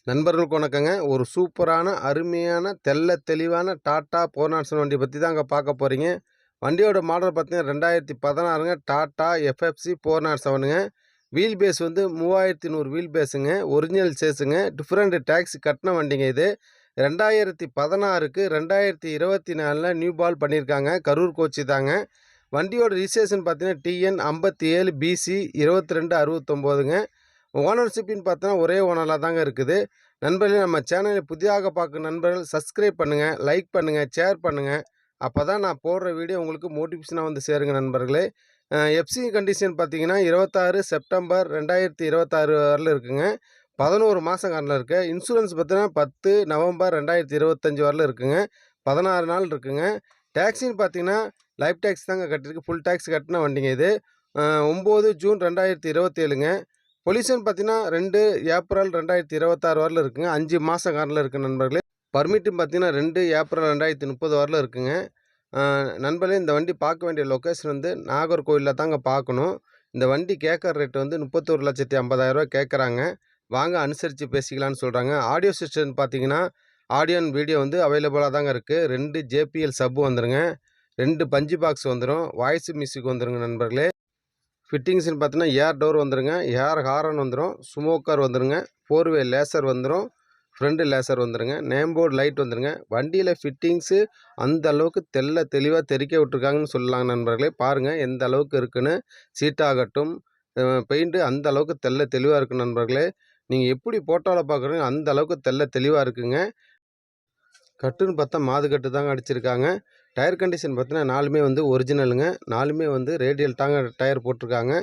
நண்பர்களுக்கு வணக்கங்க. ஒரு சூப்பரான, அருமையான, தெள்ள தெளிவான டாடா 407 வண்டி பத்தி தாங்க பார்க்க போறீங்க. வண்டியோட மாடல் பார்த்தீங்கன்னா 2016ங்க. டாடா எஃப்எஃப்சி 407ங்க. வீல் பேஸ் வந்து 3100 வீல் பேஸுங்க. ஒரிஜினல் சேஸுங்க. டிஃபரெண்ட் டேக்ஸ் கட்டின வண்டிங்க இது. 2016க்கு 2024ல நியூ பால் பண்ணியிருக்காங்க. கரூர் கோச்சி தாங்க. வண்டியோட ரிஜிஸ்ட்ரேஷன் பார்த்தீங்கன்னா டிஎன் 57 பிசி 2269ங்க. ஓனர்ஷிப்னு பார்த்தா ஒரே ஓனராக தாங்க இருக்குது. நண்பர்களே, நம்ம சேனலை புதிதாக பார்க்கும் நண்பர்கள் சப்ஸ்கிரைப் பண்ணுங்கள், லைக் பண்ணுங்கள், ஷேர் பண்ணுங்கள். அப்போ தான் நான் போடுற வீடியோ உங்களுக்கு மோட்டிவேஷனாக வந்து சேருங்க நண்பர்களே. எஃப்சி கண்டிஷன் பார்த்தீங்கன்னா 26 செப்டம்பர் 2026 வரல இருக்குங்க. 11 மாதம் காரில் இருக்குது. இன்சூரன்ஸ் பார்த்தீங்கன்னா 10 நவம்பர் 2025 வரல இருக்குங்க. 16 நாள் இருக்குங்க. டேக்ஸின்னு பார்த்தீங்கன்னா லைஃப் டேக்ஸ் தாங்க கட்டிருக்கு. ஃபுல் டேக்ஸ் கட்டின வண்டிங்க இது. 9 ஜூன் 2027ங்க. பொல்யூஷன் பார்த்தீங்கன்னா 2 ஏப்ரல் 2026 வரல இருக்குங்க. 5 மாதம் காரில் இருக்குது நண்பர்களே. பர்மிட்டும் பார்த்தீங்கன்னா 2 ஏப்ரல் 2030 வரல இருக்குங்க. நண்பர்களே, இந்த வண்டி பார்க்க வேண்டிய லொக்கேஷன் வந்து நாகர்கோவிலில் தாங்க பார்க்கணும். இந்த வண்டி கேட்குற ரேட்டு வந்து 31,50,000 கேட்குறாங்க. வாங்க அனுசரித்து பேசிக்கலான்னு சொல்கிறாங்க. ஆடியோ சிஸ்டம் பார்த்தீங்கன்னா ஆடியோ அண்ட் வீடியோ வந்து அவைலபிளாக தாங்க இருக்குது. 2 ஜேபிஎல் சப்பு வந்துருங்க. 2 பஞ்சு பாக்ஸ் வந்துடும். வாய்ஸ் மியூசிக் வந்துருங்க நண்பர்களே. ஃபிட்டிங்ஸ்னு பார்த்தீங்கன்னா ஏர் டோர் வந்துருங்க, ஏர் ஹாரன் வந்துடும், ஸ்மோக்கர் வந்துருங்க, 4வே லேசர் வந்துடும், ஃப்ரண்ட் லேசர் வந்துருங்க, நேம் போர்டு லைட் வந்துருங்க. வண்டியில் ஃபிட்டிங்ஸு அந்த அளவுக்கு தெளிவாக தெறிக்க விட்ருக்காங்கன்னு சொல்லலாங்க நண்பர்களே. பாருங்கள் எந்த அளவுக்கு இருக்குன்னு. சீட்டாகட்டும், பெயிண்ட்டு அந்த அளவுக்கு தெளிவாக இருக்குது நண்பர்களே. நீங்கள் எப்படி ஃபோட்டோவில் பார்க்குறீங்க அந்த அளவுக்கு தெளிவாக இருக்குங்க. கட்டுன்னு பார்த்தா மாது கட்டு தாங்க அடிச்சிருக்காங்க. டயர் கண்டிஷன் பார்த்தீங்கன்னா 4மே வந்து ஒரிஜினலுங்க. 4மே வந்து ரேடியல் தாங்க டயர் போட்டிருக்காங்க.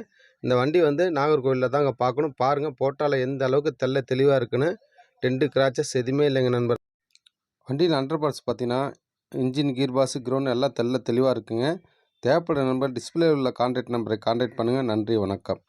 இந்த வண்டி வந்து நாகர்கோவிலில் தாங்க பார்க்கணும். பாருங்கள் போட்டால் எந்த அளவுக்கு தெளிவாக இருக்குன்னு. டென்ட்டு கிராச்சஸ் எதுவுமே இல்லைங்க நண்பர். வண்டியில் அண்டர் பார்ட்ஸ் பார்த்தீங்கன்னா இன்ஜின், கீர் பாக்ஸு, கிரவுண்ட் எல்லாம் தெளிவாக இருக்குங்க. தேவைப்படுற நண்பர் டிஸ்பிளே உள்ள கான்டாக்ட் நம்பரை கான்டாக்ட் பண்ணுங்கள். நன்றி, வணக்கம்.